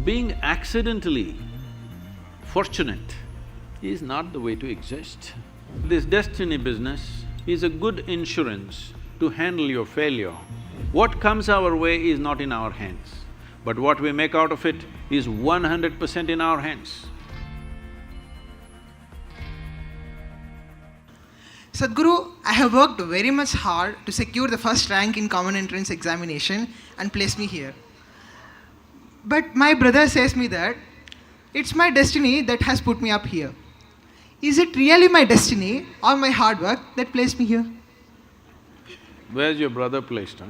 Being accidentally fortunate is not the way to exist. This destiny business is a good insurance to handle your failure. What comes our way is not in our hands, but what we make out of it is 100% in our hands. Sadhguru, I have worked very much hard to secure the first rank in common entrance examination and place me here. But my brother says me that it's my destiny that has put me up here. Is it really my destiny or my hard work that placed me here? Where's your brother placed, huh?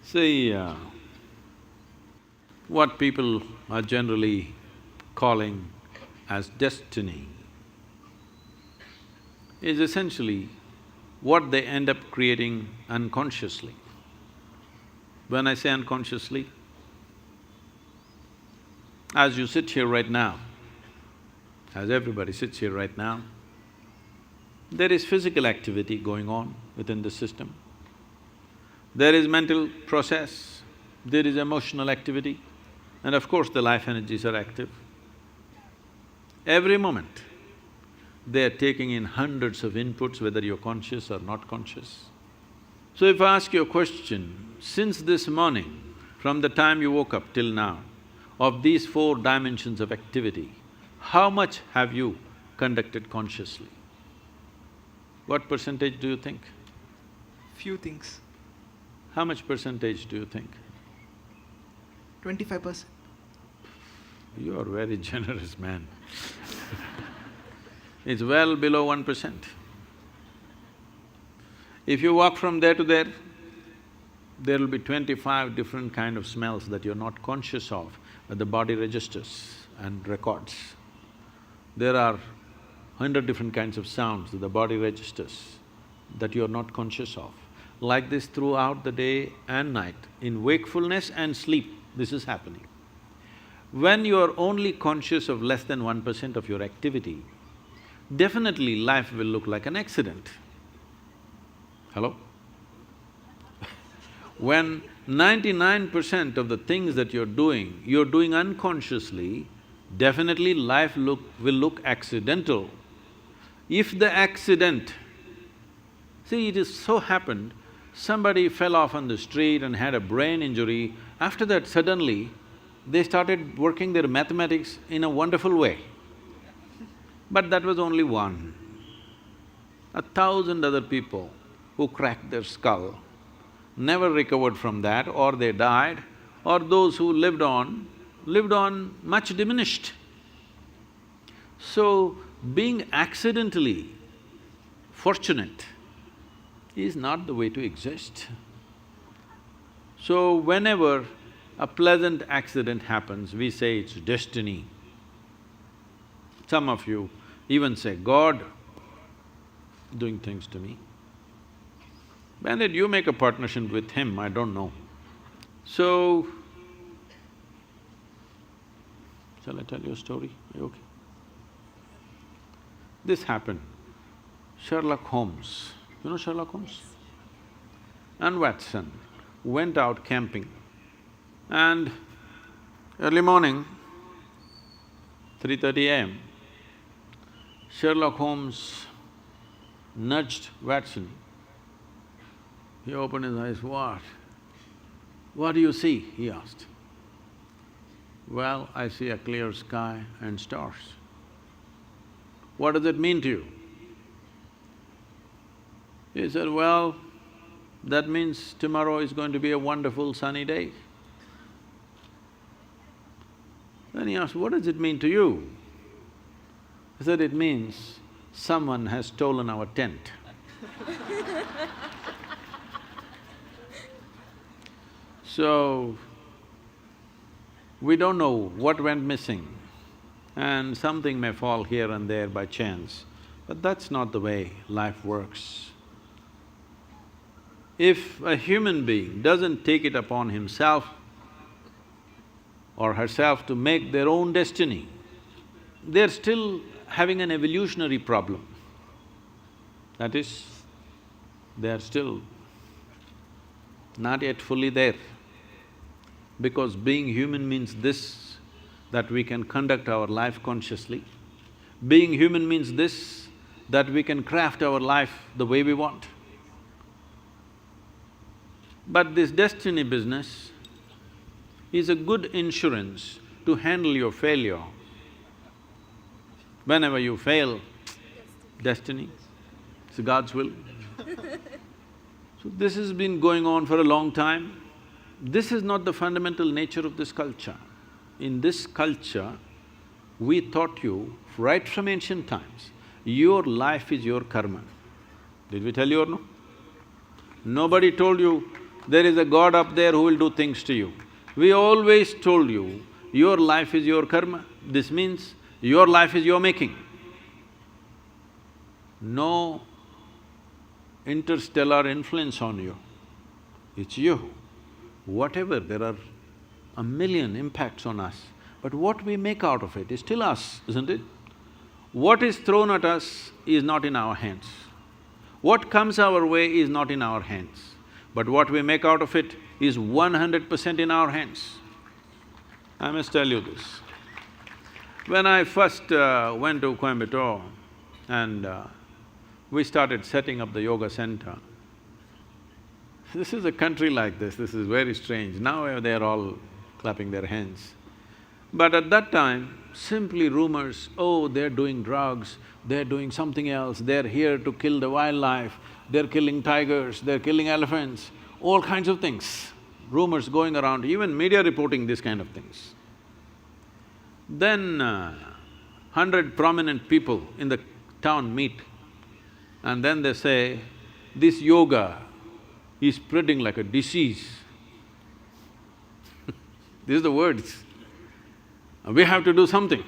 See, what people are generally calling as destiny is essentially what they end up creating unconsciously. When I say unconsciously, as you sit here right now, as everybody sits here right now, there is physical activity going on within the system. There is mental process, there is emotional activity, and of course the life energies are active. Every moment, they are taking in hundreds of inputs, whether you're conscious or not conscious. So if I ask you a question, since this morning, from the time you woke up till now, of these 4 dimensions of activity, how much have you conducted consciously? What percentage do you think? Few things. How much percentage do you think? 25%. You are very generous man. It's well below 1%. If you walk from there to there, there will be 25 different kind of smells that you're not conscious of, but the body registers and records. There are 100 different kinds of sounds that the body registers that you're not conscious of. Like this throughout the day and night, in wakefulness and sleep, this is happening. When you are only conscious of less than 1% of your activity, definitely life will look like an accident. Hello? When 99% of the things that you're doing unconsciously, definitely life will look accidental. If the accident… See, it is so happened, somebody fell off on the street and had a brain injury, after that suddenly, they started working their mathematics in a wonderful way. But that was only one. 1,000 other people who cracked their skull never recovered from that, or they died, or those who lived on much diminished. So, being accidentally fortunate is not the way to exist. So, whenever a pleasant accident happens, we say it's destiny. Some of you even say, God doing things to me. When did you make a partnership with him? I don't know. So, shall I tell you a story? Are you okay? This happened. Sherlock Holmes, you know Sherlock Holmes? And Watson went out camping, and early morning, 3:30 a.m., Sherlock Holmes nudged Watson. He opened his eyes, "What? What do you see?" he asked. "Well, I see a clear sky and stars." "What does it mean to you?" He said, "Well, that means tomorrow is going to be a wonderful sunny day." Then he asked, "What does it mean to you?" He said, "It means someone has stolen our tent." So, we don't know what went missing, and something may fall here and there by chance, but that's not the way life works. If a human being doesn't take it upon himself or herself to make their own destiny, they're still having an evolutionary problem. That is, they are still not yet fully there. Because being human means this, that we can conduct our life consciously. Being human means this, that we can craft our life the way we want. But this destiny business is a good insurance to handle your failure. Whenever you fail, destiny, it's God's will. So this has been going on for a long time. This is not the fundamental nature of this culture. In this culture, we taught you right from ancient times, your life is your karma. Did we tell you or no? Nobody told you there is a God up there who will do things to you. We always told you, your life is your karma. This means your life is your making. No interstellar influence on you, it's you. Whatever, there are a million impacts on us, but what we make out of it is still us, isn't it? What is thrown at us is not in our hands. What comes our way is not in our hands, but what we make out of it is 100% in our hands. I must tell you this. When I first went to Coimbatore and we started setting up the yoga center, this is a country like this is very strange. Now they're all clapping their hands. But at that time, simply rumors, oh, they're doing drugs, they're doing something else, they're here to kill the wildlife, they're killing tigers, they're killing elephants, all kinds of things. Rumors going around, even media reporting these kind of things. Then 100 prominent people in the town meet and then they say, this yoga is spreading like a disease. These are the words. We have to do something.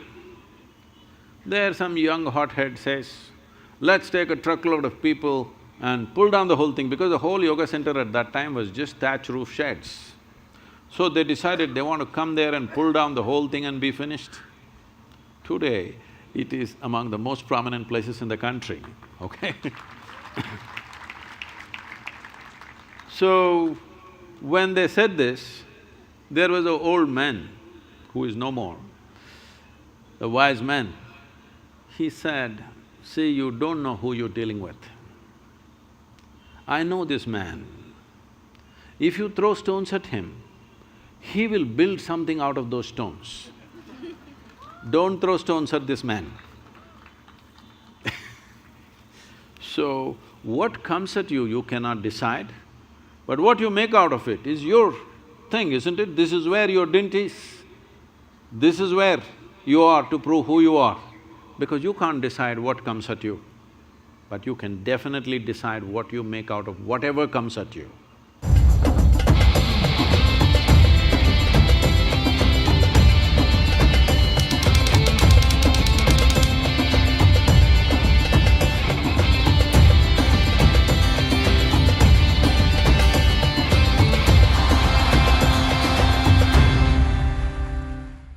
There some young hothead says, let's take a truckload of people and pull down the whole thing, because the whole yoga center at that time was just thatch roof sheds. So they decided they want to come there and pull down the whole thing and be finished. Today, it is among the most prominent places in the country, okay? So, when they said this, there was an old man who is no more, a wise man. He said, see, you don't know who you're dealing with. I know this man. If you throw stones at him, he will build something out of those stones. Don't throw stones at this man. So, what comes at you, you cannot decide, but what you make out of it is your thing, isn't it? This is where your dint is. This is where you are to prove who you are, because you can't decide what comes at you, but you can definitely decide what you make out of whatever comes at you.